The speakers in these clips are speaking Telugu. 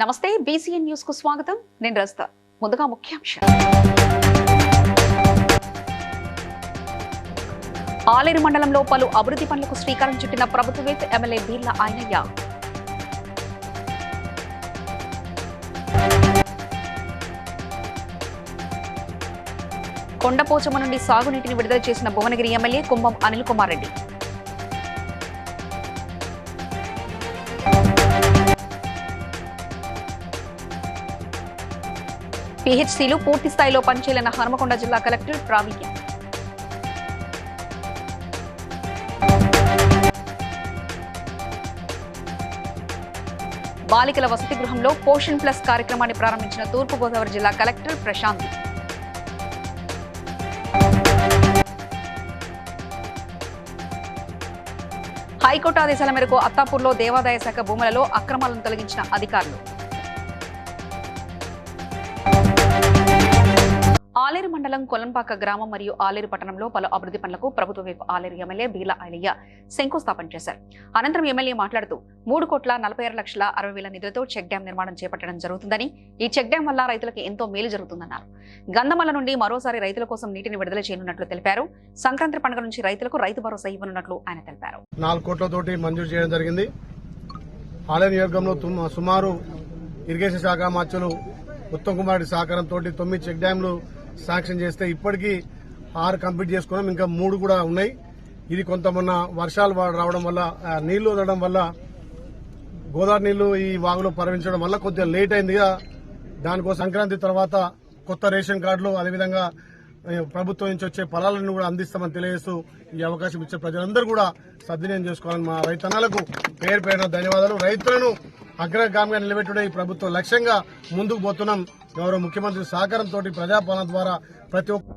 నమస్తే బీసీఎన్ న్యూస్ కు స్వాగతం. నేను రస్తా. ముందుగా ముఖ్యాంశాలు. ఆలేరు మండలంలో పలు అభివృద్ధి పనులకు శ్రీకారం చుట్టిన ప్రభుత్వ విప్ ఎమ్మెల్యే బీర్ల ఆయనయ్య. కొండపోచమ్మ నుండి సాగునీటిని విడుదల చేసిన భువనగిరి ఎమ్మెల్యే కుంభం అనిల్ కుమార్ రెడ్డి. పీహెచ్సీలు పూర్తి స్థాయిలో పనిచేయాలన్న హన్మకొండ జిల్లా కలెక్టర్ ప్రావీణ్య. బాలికల వసతి గృహంలో పోషణ్ ప్లస్ కార్యక్రమాన్ని ప్రారంభించిన తూర్పుగోదావరి జిల్లా కలెక్టర్ ప్రశాంత్. హైకోర్టు ఆదేశాల మేరకు అత్తాపూర్లో దేవాదాయ శాఖ భూములలో అక్రమాలను తొలగించిన అధికారులు. ఆలేరు మండలం కొలంపాక గ్రామం మరియు ఆలేరు పట్టణంలో పలు అభివృద్ధి పనులకు ప్రభుత్వ వైపు ఆలేరు ఎమ్మెల్యే బీర్ల ఆయనయ్య శంకుస్థాపన చేశారు. అనంతరం ఎమ్మెల్యే మాట్లాడుతూ 3,46,60,000 నిధులతో చెక్ డ్యాం నిర్మాణం చేపట్టడం జరుగుతుందని, ఈ చెక్ డ్యాం వల్ల రైతులకు ఎంతో మేలు జరుగుతుందన్నారు. గంధమల్ల నుండి మరోసారి రైతుల కోసం నీటిని విడుదల చేయనున్నట్లు తెలిపారు. సంక్రాంతి పండుగ నుంచి రైతులకు రైతు భరోసా ఇవ్వనున్నట్లు ఆయన తెలిపారు. 4 కోట్లతోటి మంజూరు చేయడం జరిగింది. ఆలేరు నియోజకవర్గంలో సుమారు ఇరిగేషన్ శాఖ మార్చులు ఉత్తమ్ కుమార్ రెడ్డి సహకారంతో 9 చెక్ డ్యాంలు శాంక్షన్ చేస్తే ఇప్పటికీ 6 కంప్లీట్ చేసుకున్నాం. ఇంకా 3 కూడా ఉన్నాయి. ఇది కొంత మొన్న వర్షాలు రావడం వల్ల నీళ్లు వదలడం వల్ల గోదావరి నీళ్లు ఈ వాగులో ప్రవహించడం వల్ల కొద్దిగా లేట్ అయింది. దానికోసం సంక్రాంతి తర్వాత కొత్త రేషన్ కార్డులు అదేవిధంగా ప్రభుత్వం నుంచి వచ్చే ఫలాలను కూడా అందిస్తామని తెలియజేస్తూ ఈ అవకాశం ఇచ్చే ప్రజలందరూ కూడా సద్వినియోగం చేసుకోవాలని మా రైతన్నలకు పేరు పేరున ధన్యవాదాలు. రైతులను అగ్రగామిగా నిలబెట్టుడే ఈ ప్రభుత్వం లక్ష్యంగా ముందుకు పోతున్నాం. గౌరవ ముఖ్యమంత్రి సహకారంతో ప్రజాపాలన ద్వారా ప్రతి ఒక్క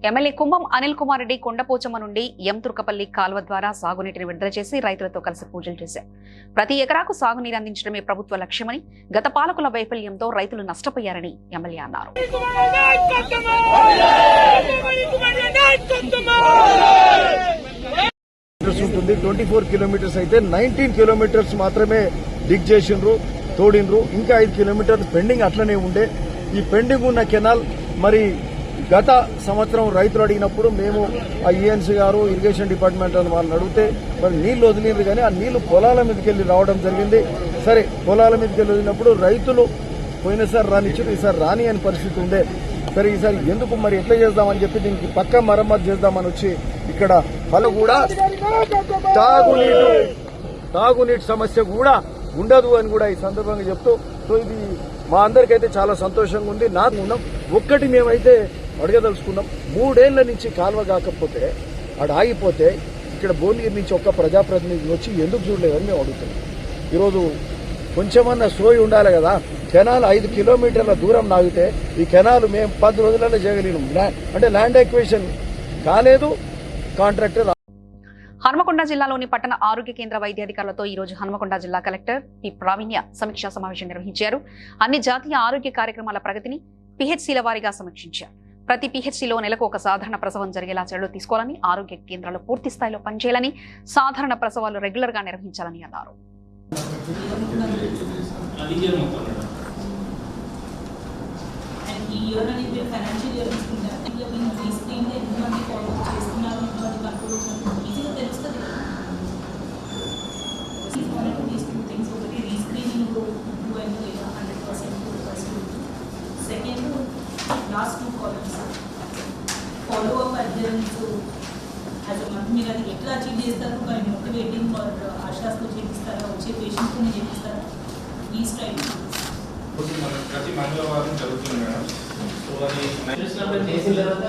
ఎమ్మెల్యే కుంభం అనిల్ కుమార్ రెడ్డి కొండపోచమ్మ నుండి తుర్కపల్లి కాల్వ ద్వారా సాగునీటిని విడుదల చేసి రైతులతో కలిసి పూజలు చేశారు. ప్రతి ఎకరాకు సాగునీరు అందించడమే ప్రభుత్వ లక్ష్యమని, గత పాలకుల వైఫల్యంతో రైతులు నష్టపోయారని ఎమ్మెల్యే అన్నారు. 24 కిలోమీటర్స్ అయితే 19 కిలోమీటర్స్ మాత్రమే డిగ్ చేసిండ్రు, తోడిండ్రు. ఇంకా 5 కిలోమీటర్లు పెండింగ్ అట్లనే ఉండే. ఈ పెండింగ్ ఉన్న కెనాల్ మరి గత సంవత్సరం రైతులు అడిగినప్పుడు మేము ఆ ఈఎన్సీ గారు ఇరిగేషన్ డిపార్ట్మెంట్ అని వాళ్ళని అడిగితే మరి నీళ్లు వదిలిండ్రు, కానీ ఆ నీళ్లు పొలాల మీదకి వెళ్ళి రావడం జరిగింది. సరే, పొలాల మీదకి వెళ్ళి వదిలినప్పుడు రైతులు పోయినసారి రానిచ్చారు, ఈసారి రాని అని పరిస్థితి ఉండే. సరే, ఈసారి ఎందుకు మరి ఎట్లా చేద్దామని చెప్పి దీనికి పక్క మరమ్మతు చేద్దామని వచ్చి ఇక్కడ వాళ్ళు కూడా తాగునీటి సమస్య కూడా ఉండదు అని కూడా ఈ సందర్భంగా చెప్తూ, సో ఇది మా అందరికైతే చాలా సంతోషంగా ఉంది. నాకు ఉన్నాం ఒక్కటి మేమైతే అడగదలుచుకున్నాం. 3 ఏళ్ల నుంచి కాలువ కాకపోతే ఆడ ఆగిపోతే ఇక్కడ భువనగిరి నుంచి ఒక్క ప్రజాప్రతినిధి వచ్చి ఎందుకు చూడలేదని మేము అడుగుతున్నాం. ఈరోజు కొంచెమన్నా సోయి ఉండాలి కదా. కెనాల్ 5 కిలోమీటర్ల దూరం నాగితే ఈ కెనాల్ మేము 10 రోజులలో చేయగలిగినాం. అంటే ల్యాండ్ ఎక్వేషన్ కాలేదు. కాంట్రాక్టర్ హన్మకొండ జిల్లాలోని పట్టణ ఆరోగ్య కేంద్ర వైద్యాధికారులతో ఈ రోజు హన్మకొండ జిల్లా కలెక్టర్ పి ప్రావీణ్య సమీక్షా సమావేశం నిర్వహించారు. అన్ని జాతీయ ఆరోగ్య కార్యక్రమాల ప్రగతిని పీహెచ్సీల వారీగా సమీక్షించారు. ప్రతి పీహెచ్సీలో నెలకు ఒక సాధారణ ప్రసవం జరిగేలా చర్యలు తీసుకోవాలని, ఆరోగ్య కేంద్రాలు పూర్తి స్థాయిలో పనిచేయాలని, సాధారణ ప్రసవాలు రెగ్యులర్ గా నిర్వహించాలని అన్నారు. Last 2 columns follow up adherence as a month మీరు అది ఎట్లా అచీవ్ చేస్తారు, కానీ మోటివేటింగ్ ఫర్ ఆశాస్తో చేపిస్తారా, వచ్చే పేషెంట్తో చేపిస్తారా, ఈ స్టైల్ ప్రతి మంగళవారం జరుగుతుంది మేడం. సో అది చేసిన తర్వాత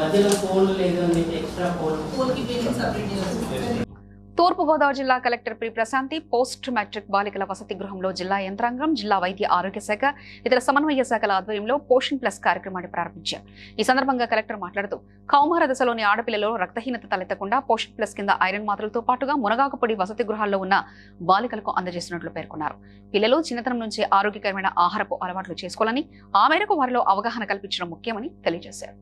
మధ్యలో ఫోన్ లేదండి, ఎక్స్ట్రా ఫోన్కి పేరెంట్స్ సపరేట్ చేయాలి. తూర్పుగోదావరి జిల్లా collector P Prasanthi post matric బాలికల వసతి గృహంలో జిల్లా యంత్రాంగం, జిల్లా వైద్య ఆరోగ్య శాఖ, ఇతర సమన్వయ శాఖల ఆధ్వర్యంలో పోషణ్ ప్లస్ కార్యక్రమాన్ని ప్రారంభించారు. ఈ సందర్భంగా కలెక్టర్ మాట్లాడుతూ కౌమార దశలోని ఆడపిల్లలో రక్తహీనత తలెత్తకుండా పోషణ్ ప్లస్ కింద ఐరన్ మాత్రలతో పాటుగా మునగాకు పొడి వసతి గృహాల్లో ఉన్న బాలికలకు అందజేస్తున్నట్లు పేర్కొన్నారు. పిల్లలు చిన్నతనం నుంచే ఆరోగ్యకరమైన ఆహారపు అలవాట్లు చేసుకోవాలని, ఆ మేరకు వారిలో అవగాహన కల్పించడం ముఖ్యమని తెలియజేశారు.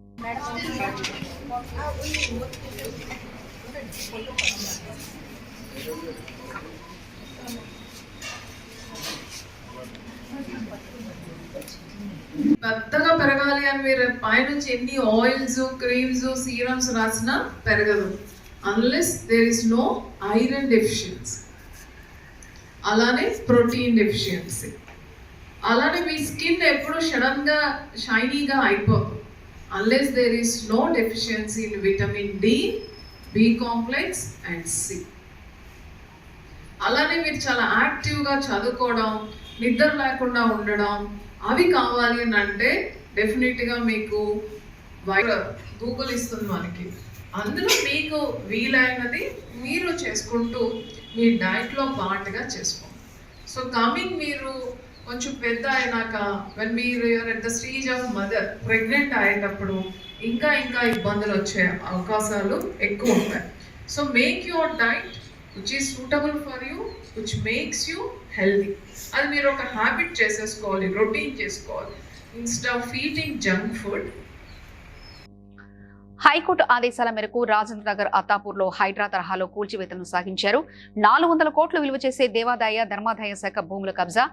మీరు పైనుంచి ఎన్ని ఆయిల్స్ క్రీమ్స్ సీరమ్స్ రాసినా పెరగదు unless there is no iron deficiency. అలానే ప్రోటీన్ డెఫిషియన్సీ. అలానే మీ స్కిన్ ఎప్పుడు సడన్గా షైనీగా అయిపోదు unless there is no deficiency in vitamin D, B complex and C. అలానే మీరు చాలా యాక్టివ్గా చదువుకోవడం, నిద్ర లేకుండా ఉండడం అవి కావాలి అని అంటే డెఫినెట్గా మీకు గూగుల్ ఇస్తుంది మనకి. అందులో మీకు వీలైనది మీరు చేసుకుంటూ మీ డైట్లో పార్ట్గా చేసుకోండి. సో కమింగ్ మీరు కొంచెం పెద్ద అయినాక వెన్ మీరు at the stage of mother pregnant అయ్యేటప్పుడు ఇంకా ఇబ్బందులు వచ్చే అవకాశాలు ఎక్కువ ఉంటాయి. So make your diet which is suitable for you, which makes you healthy. అది మీరు ఒక హ్యాబిట్ చేసేసుకోవాలి, రొటీన్ చేసుకోవాలి instead of eating junk food. High court ఆదేశాల మేరకు రాజేంద్ర నగర్ అత్తాపూర్లో హైడ్రా తరహాలో కూల్చివేతలను సాగించారు. 400 కోట్లు విలువ చేసే దేవాదాయ ధర్మాదాయ శాఖ భూముల కబ్జా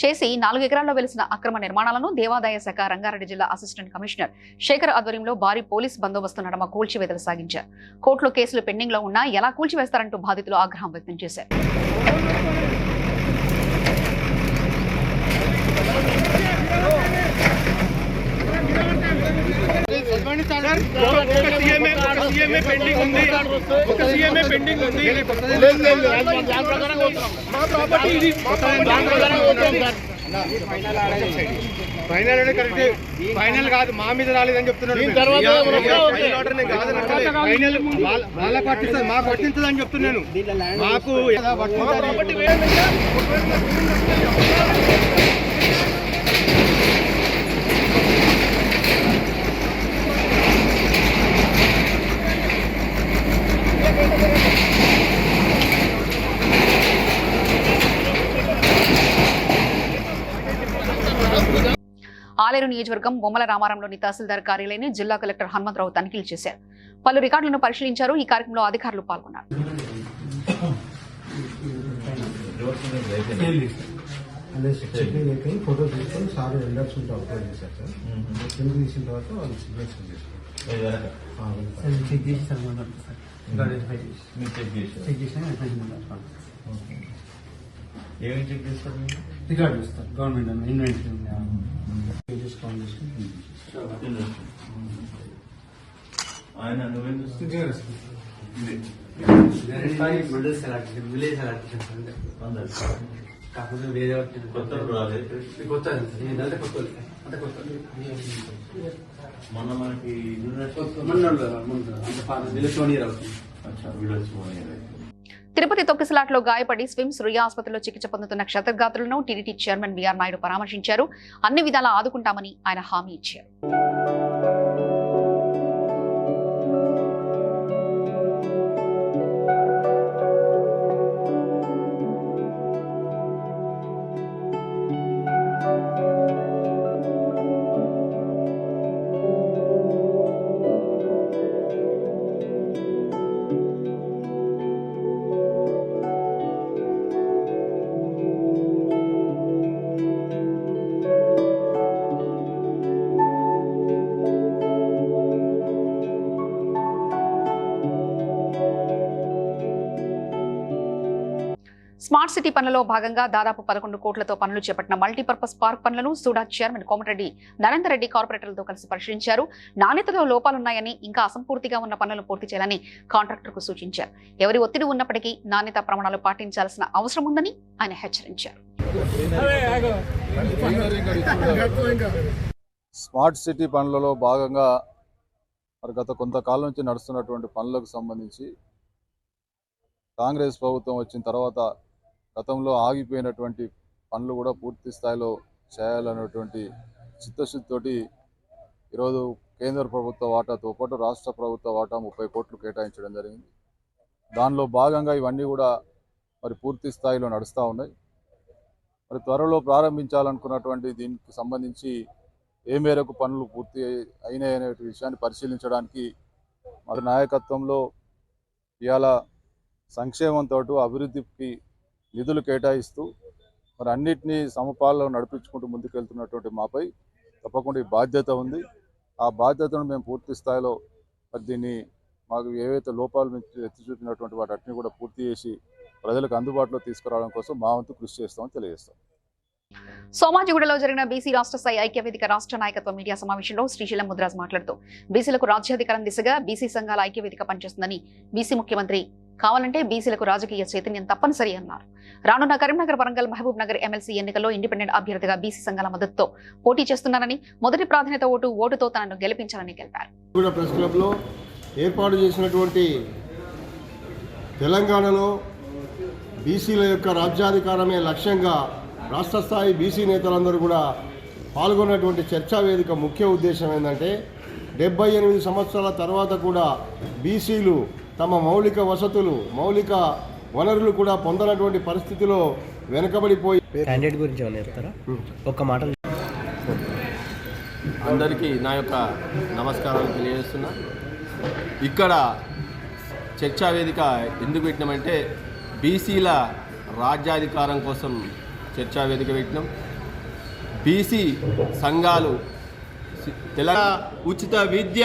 చేసి 4 ఎకరాల్లో వెలిసిన అక్రమ నిర్మాణాలను దేవాదాయ శాఖ రంగారెడ్డి జిల్లా అసిస్టెంట్ కమిషనర్ శేఖర్ ఆధ్వర్యంలో భారీ పోలీస్ బందోబస్తు నడమ కూల్చివేతలు సాగించారు. కోర్టులో కేసులు పెండింగ్ లో ఉన్నా ఎలా కూల్చివేస్తారంటూ బాధితులు ఆగ్రహం వ్యక్తం చేశారు. ఫైనల్ కాదు, మా మీద రాలేదని చెప్తున్నాడు. వాళ్ళ పట్టిస్తుంది, మాకు పట్టించదు అని చెప్తున్నాను. మాకు ఆలేరు నియోజకవర్గం బొమ్మల రామారంలోని తహసీల్దార్ కార్యాలయాన్ని జిల్లా కలెక్టర్ హనుమంతరావు తనిఖీలు చేశారు. పలు రికార్డులను పరిశీలించారు. ఈ కార్యక్రమంలో అధికారులు పాల్గొన్నారు. ఫోటో తీసుకొని సార్ ఎండర్స్ ఉంటే అప్లోడ్ చేశారు సార్. కింద తీసిన తర్వాత వాళ్ళు సిగ్నేచర్ చేశారు. ఏమేమి చెక్ చేస్తారు? రికార్డు ఇస్తారు గవర్నమెంట్ ఇన్వెంటరీ ఆయన నువ్వేం చూస్తుంది? విలేజ్ కాకపోతే వేరే కొత్త రాలేదు. కొత్త కొత్త మొన్న మనకి తిరుపతి తొక్కిసలాట్లో గాయపడి స్విమ్స్ రుయా ఆసుపత్రిలో చికిత్స పొందుతున్న క్షతగాత్రులను టీడీటీ చైర్మన్ బీఆర్ నాయుడు పరామర్శించారు. అన్ని విధాలా ఆదుకుంటామని ఆయన హామీ ఇచ్చారు. స్మార్ట్ సిటీ పనులలో భాగంగా దాదాపు 11 కోట్లతో పనులు చేపట్టిన మల్టీపర్పస్ పార్క్ పనులను సూడా చైర్మన్ కోమటిరెడ్డి నరేందర్ రెడ్డి కార్పొరేటర్లతో కలిసి పరిశీలించారు. నాణ్యతలో లోపాలున్నాయని, ఇంకా అసంపూర్తిగా ఉన్న పనులను పూర్తి చేయాలని కాంట్రాక్టర్కు సూచించారు. ఎవరి ఒత్తిడి ఉన్నప్పటికీ నాణ్యత ప్రమాణాలు పాటించాల్సిన అవసరం ఉందని ఆయన హెచ్చరించారు. స్మార్ట్ సిటీ పనులలో భాగంగా గత కొంతకాలం నుంచి నడుస్తున్నటువంటి పనులకు సంబంధించి కాంగ్రెస్ ప్రభుత్వం వచ్చిన తర్వాత గతంలో ఆగిపోయినటువంటి పనులు కూడా పూర్తి స్థాయిలో చేయాలనేటువంటి చిత్తశుద్ధితోటి ఈరోజు కేంద్ర ప్రభుత్వ వాటాతో పాటు రాష్ట్ర ప్రభుత్వ వాటా 30 కోట్లు కేటాయించడం జరిగింది. దానిలో భాగంగా ఇవన్నీ కూడా మరి పూర్తి స్థాయిలో నడుస్తూ ఉన్నాయి. మరి త్వరలో ప్రారంభించాలనుకున్నటువంటి దీనికి సంబంధించి ఏ మేరకు పనులు పూర్తి అయినాయనే విషయాన్ని పరిశీలించడానికి మరి నాయకత్వంలో ఇవాళ సంక్షేమంతో అభివృద్ధికి నిధులు కేటాయిస్తూ మరి అన్నిటినీ సమపాలలో నడిపించుకుంటూ ముందుకెళ్తున్నటువంటి మాపై తప్పకుండా ఈ బాధ్యత ఉంది. ఆ బాధ్యతను మేము పూర్తి స్థాయిలో దీన్ని మాకు ఏవైతే లోపాలు ఎత్తి చూపినటువంటి వాటిని కూడా పూర్తి చేసి ప్రజలకు అందుబాటులో తీసుకురావడం కోసం మా వంతు కృషి చేస్తామని తెలియజేస్తాం. సోమాజిగూడలో జరిగిన బీసీ రాష్ట్ర స్థాయి ఐక్యవేదిక రాష్ట్ర నాయకత్వ మీడియా సమావేశంలో శ్రీశైలం ముద్రాజ్ మాట్లాడుతూ బీసీలకు రాజ్యాధికారం దిశగా బీసీ సంఘాల ఐక్యవేదిక పనిచేస్తుందని బీసీ ముఖ్యమంత్రి కావాలంటే బీసీలకు రాజకీయ చైతన్యం తప్పనిసరి అన్నారు. రానున్న కరీంనగర్, వరంగల్, మహబూబ్ నగర్ ఎమ్మెల్సీ ఎన్నికల్లో ఇండిపెండెంట్ అభ్యర్థిగా బీసీ సంఘాల మద్దతుతో పోటీ చేస్తున్నానని, మొదటి ప్రాధాన్యత ఓటుతో తనను గెలిపించాలని తెలిపారు. ప్రెస్ క్లబ్లో ఏర్పాటు చేసినటువంటి తెలంగాణలో బీసీల యొక్క రాజ్యాధికారమే లక్ష్యంగా రాష్ట్ర స్థాయి బీసీ నేతలందరూ కూడా పాల్గొన్నటువంటి చర్చా వేదిక ముఖ్య ఉద్దేశం ఏంటంటే 78 సంవత్సరాల తర్వాత కూడా బీసీలు తమ మౌలిక వసతులు, మౌలిక వనరులు కూడా పొందనటువంటి పరిస్థితిలో వెనుకబడిపోయి క్యాండిడేట్ గురించి ఏమైనా చెప్తారా? ఒక్క మాట. అందరికీ నా యొక్క నమస్కారాలు తెలియజేస్తున్నా. ఇక్కడ చర్చా వేదిక ఎందుకు పెట్టినామంటే బీసీల రాజ్యాధికారం కోసం చర్చా వేదిక పెట్టినాం. బీసీ సంఘాలు తెలంగాణ ఉచిత విద్య,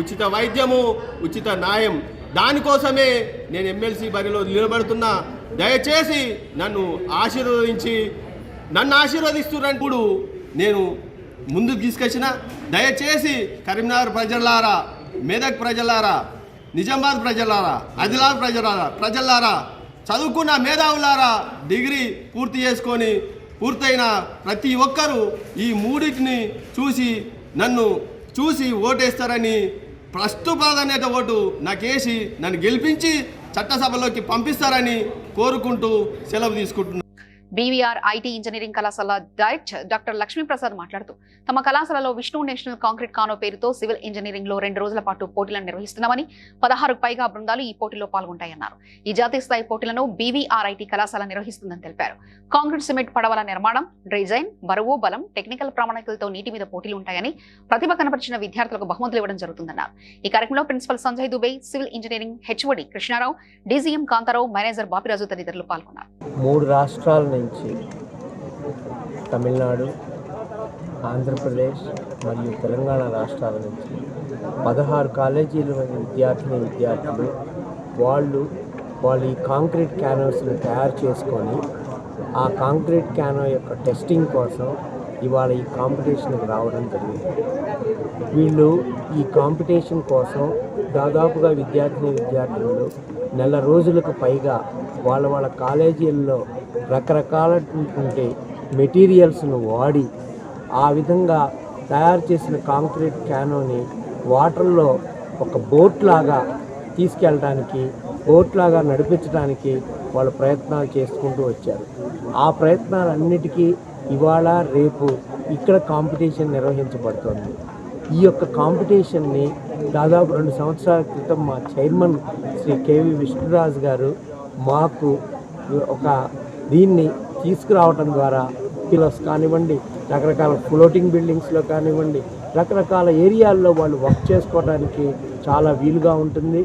ఉచిత వైద్యము, ఉచిత న్యాయం, దానికోసమే నేను ఎమ్మెల్సీ బరిలో నిలబడుతున్నా. దయచేసి నన్ను ఆశీర్వదిస్తున్నప్పుడు నేను ముందుకు తీసుకొచ్చిన. దయచేసి కరీంనగర్ ప్రజలారా, మెదక్ ప్రజలారా, నిజామాబాద్ ప్రజలారా, ఆదిలాబాద్ ప్రజలారా, చదువుకున్న మేధావులారా, డిగ్రీ పూర్తి చేసుకొని పూర్తయిన ప్రతి ఒక్కరూ ఈ మూడింటిని చూసి నన్ను ఓటేస్తారని ఫస్ట్ ప్రాధాన్యత ఓటు నాకేసి నన్ను గెలిపించి చట్టసభలోకి పంపిస్తారని కోరుకుంటూ సెలవు తీసుకుంటున్నాను. బీవీఆర్ ఐటీ ఇంజనీరింగ్ కళాశాల డైరెక్టర్ డాక్టర్ లక్ష్మీప్రసాద్ మాట్లాడుతూ తమ కళాశాలలో విష్ణు నేషనల్ కాంక్రీట్ కానో పేరుతో సివిల్ ఇంజనీరింగ్ లో 2 రోజుల పాటు పోటీలను నిర్వహిస్తున్నామని, 16కు పైగా బృందాలు ఈ పోటీలో పాల్గొంటాయన్నారు. ఈ జాతీయ స్థాయి పోటీలను బీవీఆర్ ఐటీ కళాశాల నిర్వహిస్తుందని తెలిపారు. కాంక్రీట్, సిమెంట్ పడవల నిర్మాణం, డిజైన్, బరువు, బలం, టెక్నికల్ ప్రామాణికలతో నీటి మీద పోటీలు ఉంటాయని, ప్రతిభ కనపరిచిన విద్యార్థులకు బహుమతులు ఇవ్వడం జరుగుతుందన్నారు. ఈ కార్యక్రమంలో principal Sanjay Dubey, civil engineering HOD Krishnarao, DGM Kantharao, manager Bapiraju తదితరులు పాల్గొన్నారు. 3 రాష్ట్రాల నుంచి తమిళనాడు, ఆంధ్రప్రదేశ్ మరియు తెలంగాణ రాష్ట్రాల నుంచి 16 కాలేజీల విద్యార్థులు వాళ్ళు ఈ కాంక్రీట్ క్యానోస్ని తయారు చేసుకొని ఆ కాంక్రీట్ క్యానో యొక్క టెస్టింగ్ కోసం ఇవాళ ఈ కాంపిటీషన్కి రావడం జరిగింది. వీళ్ళు ఈ కాంపిటీషన్ కోసం దాదాపుగా విద్యార్థులు నెల రోజులకు పైగా వాళ్ళ కాలేజీల్లో రకరకాలటువంటి మెటీరియల్స్ను వాడి ఆ విధంగా తయారు చేసిన కాంక్రీట్ క్యానోని వాటర్లో ఒక బోట్ లాగా తీసుకెళ్ళడానికి, బోట్ లాగా నడిపించడానికి వాళ్ళు ప్రయత్నాలు చేసుకుంటూ వచ్చారు. ఆ ప్రయత్నాలన్నిటికీ ఇవాళ రేపు ఇక్కడ కాంపిటీషన్ నిర్వహించబడుతోంది. ఈ యొక్క కాంపిటీషన్ని దాదాపు 2 సంవత్సరాల క్రితం మా చైర్మన్ శ్రీ కేవి విష్ణురాజు గారు మాకు దీన్ని తీసుకురావడం ద్వారా పిల్లర్స్ కానివ్వండి, రకరకాల ఫ్లోటింగ్ బిల్డింగ్స్లో కానివ్వండి, రకరకాల ఏరియాల్లో వాళ్ళు వర్క్ చేసుకోవడానికి చాలా వీలుగా ఉంటుంది.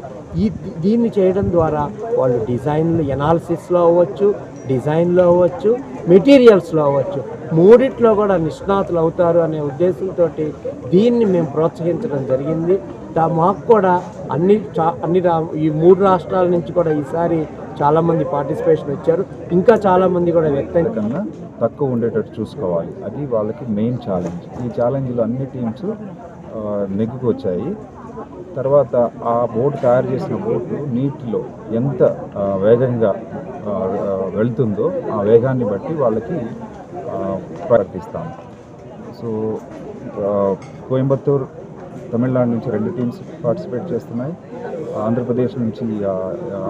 దీన్ని చేయడం ద్వారా వాళ్ళు డిజైన్లు ఎనాలిసిస్లో అవ్వచ్చు, డిజైన్లో అవ్వచ్చు, మెటీరియల్స్లో అవ్వచ్చు, మూడిట్లో కూడా నిష్ణాతులు అవుతారు అనే ఉద్దేశంతో దీన్ని మేము ప్రోత్సహించడం జరిగింది. మాకు కూడా ఈ 3 రాష్ట్రాల నుంచి కూడా ఈసారి చాలామంది పార్టిసిపేషన్ వచ్చారు. ఇంకా చాలామంది కూడా వ్యక్తం కన్నా తక్కువ ఉండేటట్టు చూసుకోవాలి. అది వాళ్ళకి మెయిన్ ఛాలెంజ్. ఈ ఛాలెంజ్లో అన్ని టీమ్స్ నెగ్గుకు వచ్చాయి. తర్వాత ఆ బోట్ తయారు చేసిన బోటు నీటిలో ఎంత వేగంగా వెళ్తుందో ఆ వేగాన్ని బట్టి వాళ్ళకి ప్రకటిస్తాం. సో కోయంబత్తూర్, తమిళనాడు నుంచి 2 టీమ్స్ పార్టిసిపేట్ చేస్తున్నాయి. ఆంధ్రప్రదేశ్ నుంచి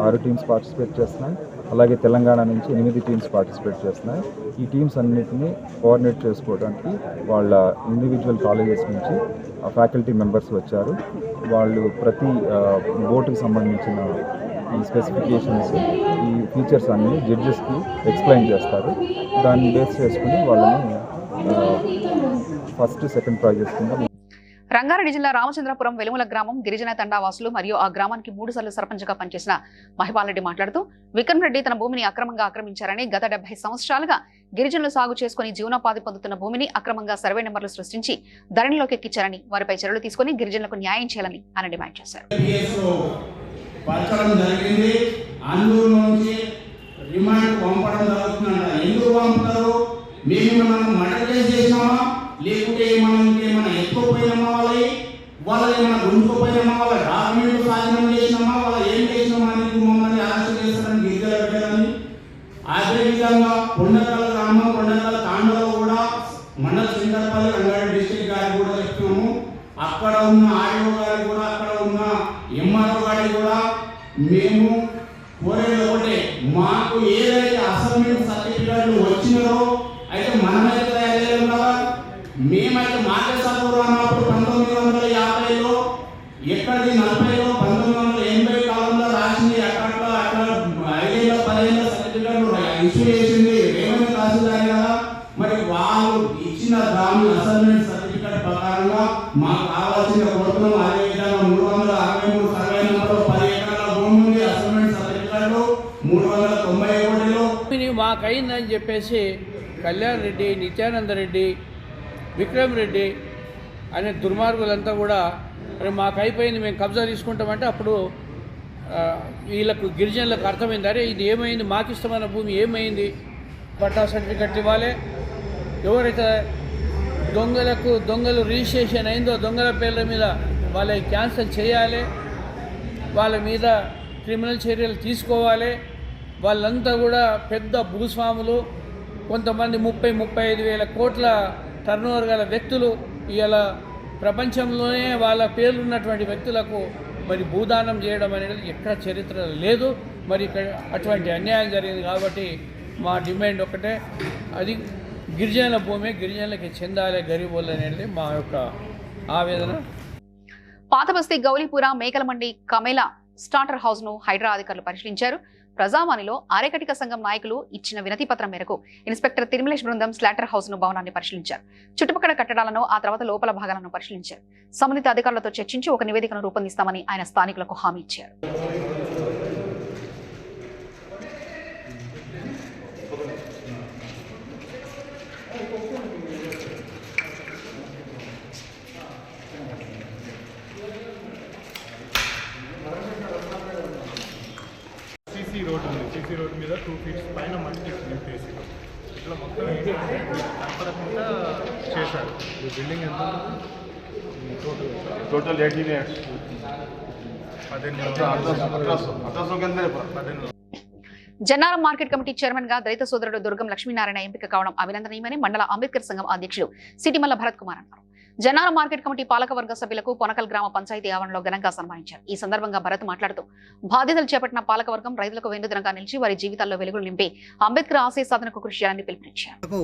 6 టీమ్స్ పార్టిసిపేట్ చేస్తున్నాయి. అలాగే తెలంగాణ నుంచి 8 టీమ్స్ పార్టిసిపేట్ చేస్తున్నాయి. ఈ టీమ్స్ అన్నిటినీ కోఆర్డినేట్ చేసుకోవడానికి వాళ్ళ ఇండివిజువల్ కాలేజెస్ నుంచి ఫ్యాకల్టీ మెంబర్స్ వచ్చారు. వాళ్ళు ప్రతి బోటుకి సంబంధించిన ఈ స్పెసిఫికేషన్స్, ఈ ఫీచర్స్ అన్నీ జడ్జెస్కి ఎక్స్ప్లెయిన్ చేస్తారు. దాన్ని బేస్ చేసుకుని వాళ్ళని ఫస్ట్, సెకండ్ ప్రైజెస్ కింద. రంగారెడ్డి జిల్లా రామచంద్రపురం వెలుముల గ్రామం గిరిజన తండావాసులు మరియు ఆ గ్రామానికి 3 సార్లు సర్పంచ్గా పనిచేసిన మహిపాల్ రెడ్డి మాట్లాడుతూ విక్రమ్ రెడ్డి తన భూమిని అక్రమంగా ఆక్రమించారని, గత 70 సంవత్సరాలుగా గిరిజనులు సాగు చేసుకుని జీవనోపాధి పొందుతున్న భూమిని అక్రమంగా సర్వే నెంబర్లు సృష్టించి ధరణిలోకి ఎక్కించారని వారిపై చర్యలు తీసుకుని గిరిజనులకు న్యాయం చేయాలని ఆయన డిమాండ్ చేశారు. రిమాండ్ పంపడం జరుగుతుందంట. ఎందుకు పంపుతారు? మేము మనం మర్డర్ చేసినామా, లేకుంటే మనం ఎత్తుకోపోయినామా, వాళ్ళ ఏమైనా గుంజుకోపోయినామా, వాళ్ళ డాక్యుమెంట్ సాధనం చేసినామా, వాళ్ళ ఏం చేసినామా అని మమ్మల్ని అరెస్ట్ చేస్తారని గిరిజన పెట్టాలని. అదేవిధంగా కొండకల్ గ్రామం, కొండకల్ తాండలో కూడా మండల సింగర్పల్లి రంగారెడ్డి డిస్ట్రిక్ట్ గారికి కూడా చెప్తున్నాము. అక్కడ ఉన్న ఆర్డీఓ గారికి కూడా, అక్కడ ఉన్న ఎంఆర్ఓ గారికి కూడా మేము కోరేది ఒకటే, మాకు ఏదైతే అసైన్మెంట్ సర్టిఫికేట్లు వచ్చినారో అయితే మనమైతే తయారు చేయలేము కదా. మేమైతే మాకే సపోర్ట్ అన్నప్పుడు 1950లో ఎక్కడిది 40లో 1980 కాలంలో రాసింది అట్లా 5 10 సర్టిఫికేట్లు ఇష్యూ చేసింది రేవంత్ తహసీల్దార్ కదా. మరి వాళ్ళు ఇచ్చిన దాని అసైన్మెంట్ సర్టిఫికేట్ ప్రకారంగా మాకు కావాల్సిన కోరుతున్నాం. అదేవిధంగా 363 సర్వే నెంబర్లో 10 ఎకరాల భూమి ఉంది. అసైన్మెంట్ సర్టిఫికేట్లు 391లో మాకైందని చెప్పేసి కళ్యాణ్ రెడ్డి, నిత్యానంద రెడ్డి, విక్రమ్ రెడ్డి అనే దుర్మార్గులంతా కూడా మాకు అయిపోయింది, మేము కబ్జా తీసుకుంటామంటే అప్పుడు వీళ్ళకు గిరిజనులకు అర్థమైంది, అరే ఇది ఏమైంది, మాకు ఇష్టమైన భూమి ఏమైంది, పట్టా సర్టిఫికెట్ ఇవ్వాలి. ఎవరైతే దొంగలు రిజిస్ట్రేషన్ అయిందో దొంగల పేర్ల మీద వాళ్ళకి క్యాన్సిల్ చేయాలి, వాళ్ళ మీద క్రిమినల్ చర్యలు తీసుకోవాలి. వాళ్ళంతా కూడా పెద్ద భూస్వాములు, కొంతమంది 30-35 వేల కోట్ల టర్నోవర్ గల వ్యక్తులు. ఇలా ప్రపంచంలోనే వాళ్ళ పేర్లు ఉన్నటువంటి వ్యక్తులకు మరి భూదానం చేయడం అనేది ఎక్కడ చరిత్ర లేదు. మరి ఇక్కడ అటువంటి అన్యాయం జరిగింది కాబట్టి మా డిమాండ్ ఒకటే, అది గిరిజనుల భూమి గిరిజనులకి చెందాలి, గరీబోళ్ళు అనేది మా యొక్క ఆవేదన. పాతబస్తీ గౌలీపుర మేకలమండి కమేలా స్టార్టర్ హౌస్ ను హైడ్రా అధికారులు పరిశీలించారు. ప్రజావాణిలో ఆర్యకటిక సంఘం నాయకులు ఇచ్చిన వినతి పత్రం మేరకు ఇన్స్పెక్టర్ తిరుమలేష్ బృందం స్లాటర్ హౌస్ ను భవనాన్ని పరిశీలించారు. చుట్టుపక్కల కట్టడాలను, ఆ తర్వాత లోపల భాగాలను పరిశీలించారు. సంబంధిత అధికారులతో చర్చించి ఒక నివేదికను రూపొందిస్తామని ఆయన స్థానికులకు హామీ ఇచ్చారు. సీసీ రోడ్ మీద 2 ఫీట్స్ పైన మట్టి నింపేసి ఇట్లా మొత్తం కనపడకుండా చేశారు. ఈ బిల్డింగ్ ఎంత total 18 years. 18 Jannaram market committee chairman గా దళిత సోదరుడు దుర్గం లక్ష్మీనారాయణ ఎంపిక కావడం అభినందనీయమని మండల అంబేద్కర్ సంఘం అధ్యక్షుడు సిటిమల్ల భరత్ కుమార్ అన్నారు. జన్నారం మార్కెట్ కమిటీ పాలకవర్గ సభ్యులకు పొనకల్ గ్రామ పంచాయతీ ఆవరణలో ఘనంగా సన్మానించారు. ఈ సందర్భంగా భరత్ మాట్లాడుతూ బాధ్యతలు చేపట్టిన పాలకవర్గం రైతులకు వెన్నుదనగా నిలిచి వారి జీవితాల్లో వెలుగులు నింపి అంబేద్కర్ ఆశయ సాధనకు కృషి చేయాలని పిలుపునిచ్చారు.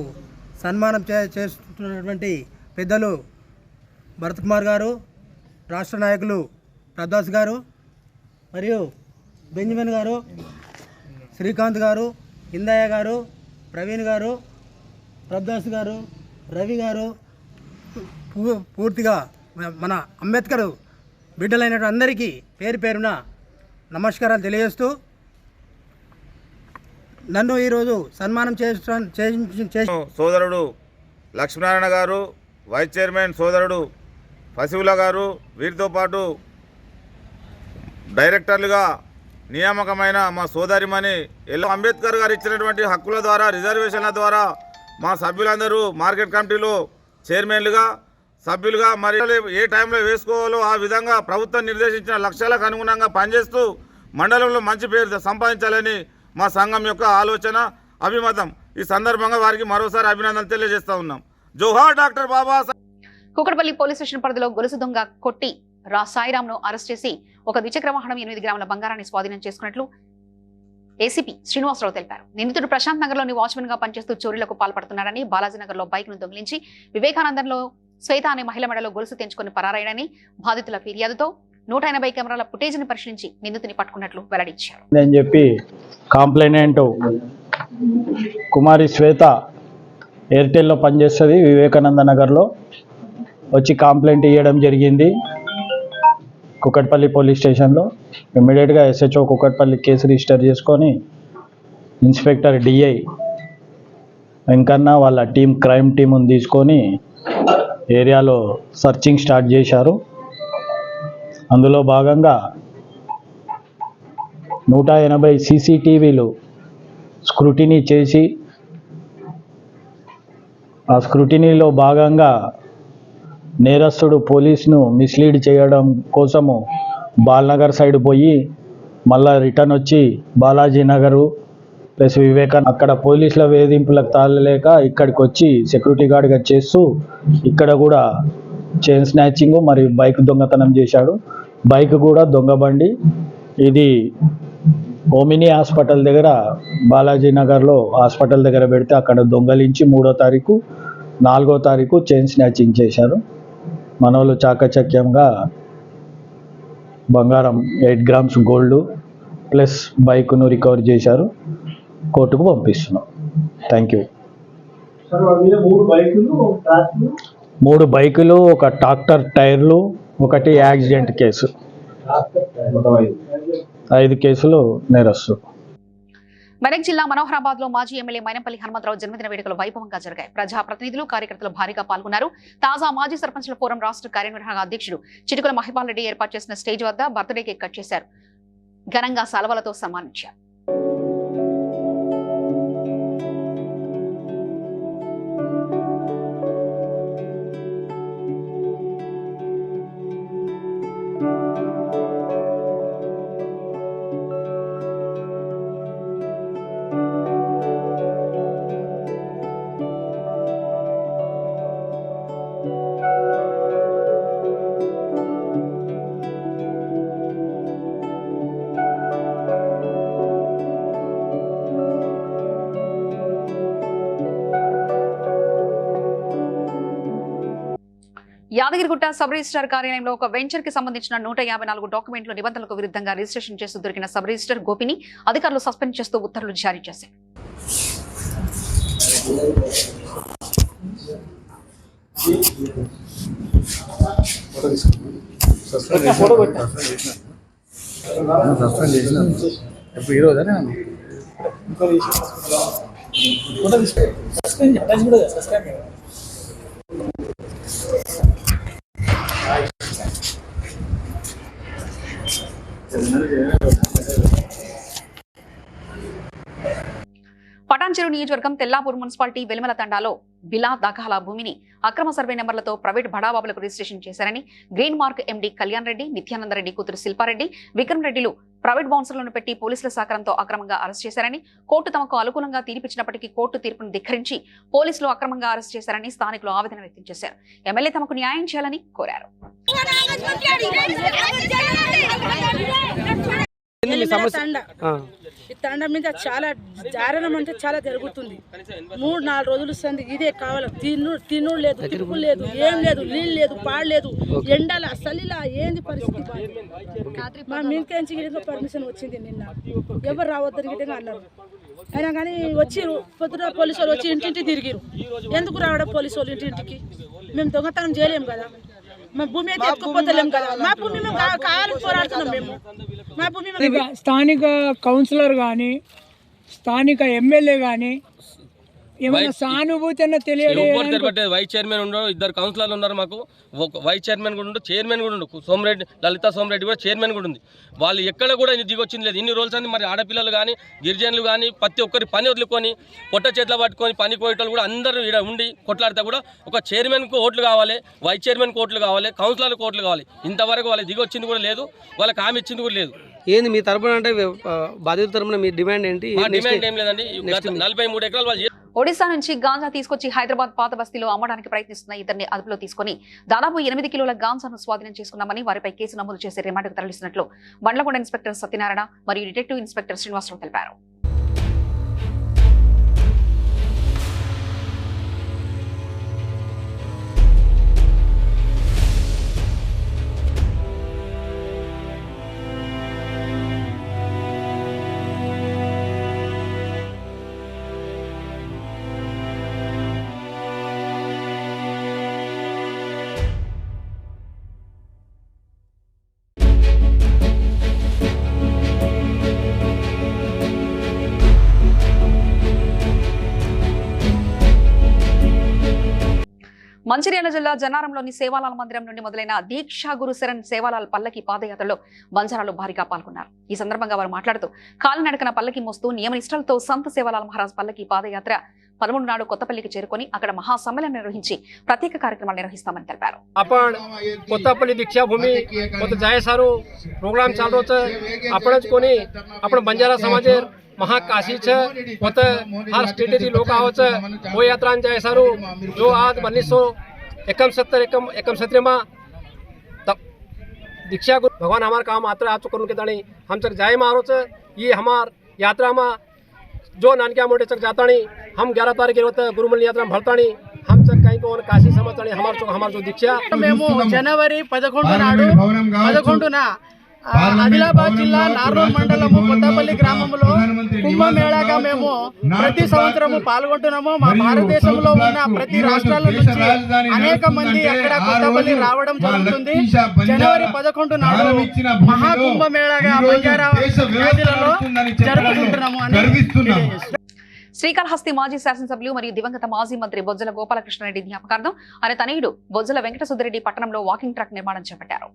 సన్మానం చేస్తున్నటువంటి పెద్దలు భరత్ కుమార్ గారు, రాష్ట్ర నాయకులు ప్రదాస్ గారు, మరియు బెంజమిన్ గారు, శ్రీకాంత్ గారు, ఇందయ్య గారు, ప్రవీణ్ గారు, ప్రదాస్ గారు, రవి గారు, పూర్తిగా మన అంబేద్కర్ బిడ్డలైన అందరికీ పేరు పేరున నమస్కారాలు తెలియజేస్తూ, నన్ను ఈరోజు సన్మానం సోదరుడు లక్ష్మీనారాయణ గారు, వైస్ చైర్మన్ సోదరుడు పశువుల గారు, వీరితో పాటు డైరెక్టర్లుగా నియామకమైన మా సోదరిమణి అంబేద్కర్ గారు ఇచ్చినటువంటి హక్కుల ద్వారా, రిజర్వేషన్ల ద్వారా మా సభ్యులందరూ మార్కెట్ కమిటీలో చైర్మన్లుగా, సభ్యులుగా మరి ఏ టైంలో వేసుకోవాలో ఆ విధంగా ప్రభుత్వం నిర్దేశించిన లక్ష్యాలకు అనుగుణంగా పనిచేస్తూ మండలంలో మంచి పేరు సంపాదించాలని మా సంఘం యొక్క ఆలోచన, అభిమతం. ఈ సందర్భంగా వారికి మరోసారి అభినందనలు తెలియజేస్తా ఉన్నాం. జోహార్ doctor Babasaheb. Kukatpally police station పరిధిలో గొలుసు దొంగ కొట్టి సాయిరామ్ను అరెస్ట్ చేసి ఒక ద్విచక్ర వాహనం 8 గ్రాముల బంగారాన్ని స్వాధీనం చేసుకున్నట్లు ఏసీపీ శ్రీనివాసరావు తెలిపారు. నిందితుడు ప్రశాంత్ నగర్ లోని వాచ్మెన్ గా పనిచేస్తూ చోరీలకు పాల్పడుతున్నాడని, బాలాజీనగర్ లో బైక్ ను దొంగిలించి వివేకానందంలో శ్వేత అనే మహిళ మెడలో గొలుసు తెంచుకుని పరారయ్యాడని బాధితుల ఫిర్యాదుతో 180 కెమెరాల ఫుటేజ్ ని పరిశీలించి నిందితుని పట్టుకున్నట్లు వెల్లడించారు. అని చెప్పి కంప్లైనెంట్ కుమారి శ్వేత ఎయిర్టెల్లో పనిచేస్తుంది, వివేకానంద నగర్లో వచ్చి కంప్లైంట్ ఇవ్వడం జరిగింది కుకట్పల్లి పోలీస్ స్టేషన్లో. ఇమ్మీడియట్గా ఎస్హెచ్ఓ కుకట్పల్లి కేసు రిజిస్టర్ చేసుకొని ఇన్స్పెక్టర్ డిఐ వెంకన్న వాళ్ళ టీం క్రైమ్ టీముని తీసుకొని ఏరియాలో సర్చింగ్ స్టార్ట్ చేశారు. అందులో భాగంగా 180 సీసీటీవీలు స్క్రూటినీ చేసి ఆ స్క్రూటినీలో భాగంగా నేరస్తుడు పోలీసును మిస్లీడ్ చేయడం కోసము బాల్నగర్ సైడ్ పోయి మళ్ళా రిటర్న్ వచ్చి బాలాజీ నగరు ప్లస్ వివేకానంద అక్కడ పోలీసుల వేధింపులకు తాళలేక ఇక్కడికి వచ్చి సెక్యూరిటీ గార్డ్గా చేస్తూ ఇక్కడ కూడా చైన్ స్నాచింగ్ మరియు బైక్ దొంగతనం చేశాడు. బైక్ కూడా దొంగ బండి. ఇది ఓమినీ హాస్పిటల్ దగ్గర బాలాజీ నగర్లో హాస్పిటల్ దగ్గర పెడితే అక్కడ దొంగలించి 3వ తారీఖు 4వ తారీఖు చైన్ స్నాచింగ్ చేశారు. మనోళ్ళు చాకచక్యంగా బంగారం 8 గ్రామ్స్ గోల్డ్ ప్లస్ బైక్ను రికవర్ చేశారు. కోర్టుకు పంపిస్తున్నాం. Thank you. 3 బైకులు, ఒక ట్రాక్టర్ టైర్లు, ఒకటి యాక్సిడెంట్ కేసు, 5 కేసులు నేరస్తుడు. మెదక్ జిల్లా మనోహరాబాద్ లో మాజీ ఎమ్మెల్యే మైనంపల్లి హనుమంతరావు జన్మదిన వేడుకలు వైభవంగా జరిగాయి. ప్రజాప్రతినిధులు, కార్యకర్తలు భారీగా పాల్గొన్నారు. తాజా మాజీ సర్పంచ్ల ఫోరం రాష్ట్ర కార్యనిర్వహణ అధ్యక్షుడు చిటికుల మహిపాల్ రెడ్డి ఏర్పాటు చేసిన స్టేజ్ వద్ద బర్త్డే కేక్ కట్ చేశారు. ఘనంగా సలవలతో సన్మానించారు. యాదగిరిగుట్ట సబ్ రిజిస్టర్ కార్యాలయంలో ఒక వెంచర్ కి సంబంధించిన 154 డాక్యుమెంట్లు నిబంధనలకు విరుద్ధంగా రిజిస్ట్రేషన్ చేస్తూ దొరికిన సబ్ రిజిస్టర్ గోపిని అధికారులు సస్పెండ్ చేస్తూ ఉత్తర్వులు జారీ చేశారు. పటాన్చెరు నియోజకవర్గం తెల్లాపూర్ మున్సిపాలిటీ వెలిమల తండాలో బిలా దఖాలా భూమిని అక్రమ సర్వే నెంబర్లతో ప్రైవేట్ బడాబాబులకు రిజిస్ట్రేషన్ చేశారని green mark MD Kalyan Reddy, Nityananda Reddy కూతురు శిల్పారెడ్డి, విక్రమ్ రెడ్డిలు ప్రైవేట్ బౌన్సర్లను పెట్టి పోలీసుల సహకారంతో అక్రమంగా అరెస్ట్ చేశారని, కోర్టు తమకు అనుకూలంగా తీర్పిచ్చినప్పటికీ కోర్టు తీర్పును ధిక్కరించి పోలీసులు అక్రమంగా అరెస్ట్ చేశారని స్థానికులు ఆవేదన వ్యక్తం చేశారు. ఎమ్మెల్యే తమకు న్యాయం చేయాలని కోరారు. ఈ తండ మీద చాలా దారుణం అంటే చాలా జరుగుతుంది. 3-4 రోజులు సంది ఇదే కావాలి. తిను లేదు, తిప్పు లేదు, ఏం లేదు, నీళ్ళు లేదు, పాడలేదు, ఎండల అసలు ఏంది పరిస్థితి. మా మీకేంచి పర్మిషన్ వచ్చింది నిన్న, ఎవరు రావద్దని విధంగా అన్నారు. అయినా కానీ వచ్చి పొద్దున పోలీసు వాళ్ళు వచ్చి ఇంటింటి తిరిగిరు. ఎందుకు రావడం పోలీసు వాళ్ళు ఇంటింటికి? మేము దొంగతనం చేయలేము కదా, మా భూమి అయితే ఎక్కుపోతలేం కదా. మా భూమి మేము కావాలని పోరాడుతున్నాం. మేము మా భూమి స్థానిక కౌన్సిలర్ కానీ స్థానిక ఎమ్మెల్యే కానీ ఏమైనా సానుభూతి అన్న తెలియదు. వైస్ చైర్మన్ ఉండరు, 2 కౌన్సిలర్లు ఉన్నారు. మాకు వైస్ చైర్మన్ కూడా ఉండు, చైర్మన్ కూడా ఉండు. సోమరెడ్డి, లలితా సోమరెడ్డి కూడా చైర్మన్ కూడా ఉంది. వాళ్ళు ఎక్కడ కూడా దిగొచ్చింది లేదు. ఇన్ని రోజులు అంది. మరి ఆడపిల్లలు కానీ గిరిజనులు కానీ ప్రతి ఒక్కరి పని వదులుకొని పొట్ట చేతిలో పట్టుకొని పని కోయటోళ్ళు కూడా అందరూ ఇక్కడ ఉండి కొట్లాడితే కూడా ఒక చైర్మన్కు ఓట్లు కావాలి, వైస్ చైర్మన్కి ఓట్లు కావాలి, కౌన్సిలర్కి ఓట్లు కావాలి. ఇంతవరకు వాళ్ళకి దిగొచ్చింది కూడా లేదు, వాళ్ళకి హామీ ఇచ్చింది కూడా లేదు. ఏంది మీ తరపున అంటే బాధితుల తరపున మీ డిమాండ్ ఏంటి? డిమాండ్ ఏం లేదండి. 43 ఎకరాలు వాళ్ళు ఒడిశా నుంచి గాంజా తీసుకొచ్చి హైదరాబాద్ పాత బస్తీలో అమ్మడానికి ప్రయత్నిస్తున్న ఇద్దరిని అదుపులో తీసుకుని దాదాపు 8 కిలోల గాంజాను స్వాధీనం చేసుకున్నామని వారిపై కేసు నమోదు చేసి రిమాండ్కు తరలిస్తున్నట్లు బండ్లకొండ ఇన్స్పెక్టర్ సత్యనారాయణ మరియు డిటెక్టివ్ ఇన్స్పెక్టర్ శ్రీనివాసరావు తెలిపారు. మంచిర్యాల జిల్లా జన్నారంలోని సేవాలాల్ మందిరం నుండి మొదలైన దీక్షా గురు శరణ్ సేవాలాల్ పల్లకి పాదయాత్రలో బంజారాలు భారీగా పాల్గొన్నారు. ఈ సందర్భంగా వారు మాట్లాడుతూ కాలినడకన పల్లకి మోస్తూ నియమనిష్టలతో సంత సేవాలాల్ మహారాజ్ పల్లకి పాదయాత్ర 13 నాడు కొత్తపల్లికి చేరుకొని అక్కడ మహాసమ్మేళనం నిర్వహించి ప్రత్యేక కార్యక్రమాలు నిర్వహిస్తామని తెలిపారు. आपण कोत्तापल्ली दीक्षाभूमी कोत जाय सारो प्रोग्राम चालू होतं. आपणच कोणी आपण बंजारा समाजेर महाकाशीचं होतं. हर स्टेटची लोक आहोत. हो यात्रांत जाय सारो जो आज 1969 માં दीक्षा गुरु भगवान हमार काम मात्र आज करून के ताणी हमचक जाय मारोच ये हमार यात्रा में जो नानक्या मोठे चक जातानी हम 11 तारीख गुरुमल यात्रा भरतानी हम चक कहीं को काशी समझतानी हमार जो दीक्षा మేము జనవరి 11 నాడు 11న ఆదిలాబాద్ జిల్లా నార్నూల్ మండలము కొత్తపల్లి గ్రామంలో కుంభమేళాగా మేము ప్రతి సంవత్సరము పాల్గొంటున్నాము. మా భారతదేశంలో ఉన్న ప్రతి రాష్ట్రాల నుంచి అనేక మంది అక్కడ కొత్తపల్లి రావడం జరుగుతుంది. జనవరి 11 నాడు మహాకుంభమేళాగా బంజారా వ్యాధిలో జరుపుకుంటున్నాము అని శ్రీకాళహస్తి మాజీ శాసనసభ్యులు మరియు దివంగత మాజీ మంత్రి బొజ్జల గోపాలకృష్ణారెడ్డి జ్ఞాపకార్థం ఆయన తనయుడు బొజ్జల వెంకట సుధిరెడ్డి పట్టణంలో వాకింగ్ ట్రాక్ నిర్మాణం చేపట్టారు.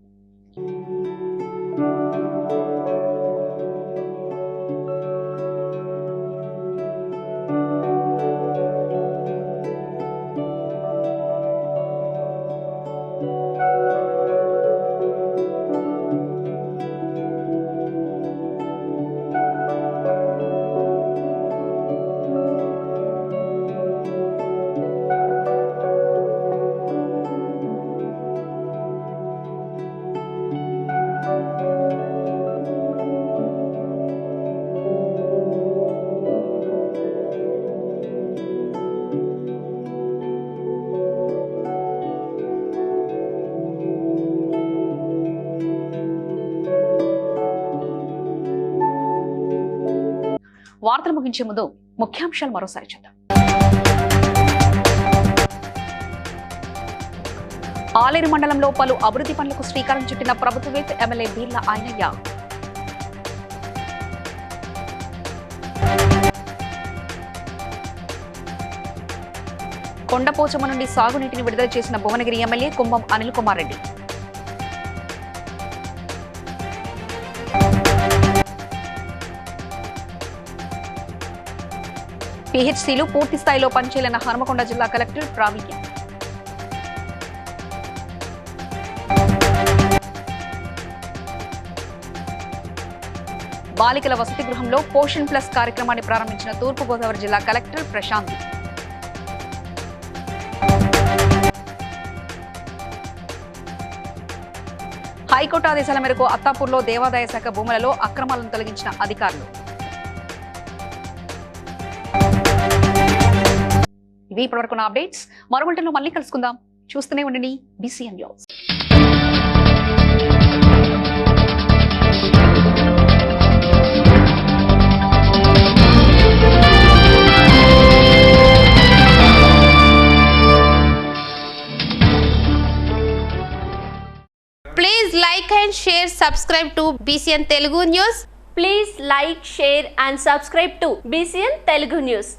వార్తలు ముగించే ముందు ముఖ్యాంశాలు మరోసారి చూద్దాం. ఆలేరు మండలంలో పలు అభివృద్ధి పనులకు శ్రీకారం చుట్టిన ప్రభుత్వవేత్త ఎమ్మెల్యే బీర్ల ఆయనయ్య. కొండపోచమ్మ నుండి సాగునీటిని విడుదల చేసిన భువనగిరి ఎమ్మెల్యే కుంభం అనిల్ కుమార్ రెడ్డి. పిహెచ్సిలు పూర్తి స్థాయిలో పనిచేయాలన్న హనుమకొండ జిల్లా కలెక్టర్ ప్రావీణ్య. బాలికల వసతి గృహంలో పోషణ్ ప్లస్ కార్యక్రమాన్ని ప్రారంభించిన తూర్పుగోదావరి జిల్లా కలెక్టర్ ప్రశాంతి. హైకోర్టు ఆదేశాల మేరకు అత్తాపూర్లో దేవాదాయ శాఖ భూములలో అక్రమాలను తొలగించిన అధికారులు. ఇవి ఇప్పటివరకు నా అప్డేట్స్. మరో గంటలో మళ్ళీ కలుసుకుందాం. చూస్తూనే ఉండండి BCN news. Please like and share, subscribe to BCN Telugu News. Please like, share and subscribe to BCN Telugu News.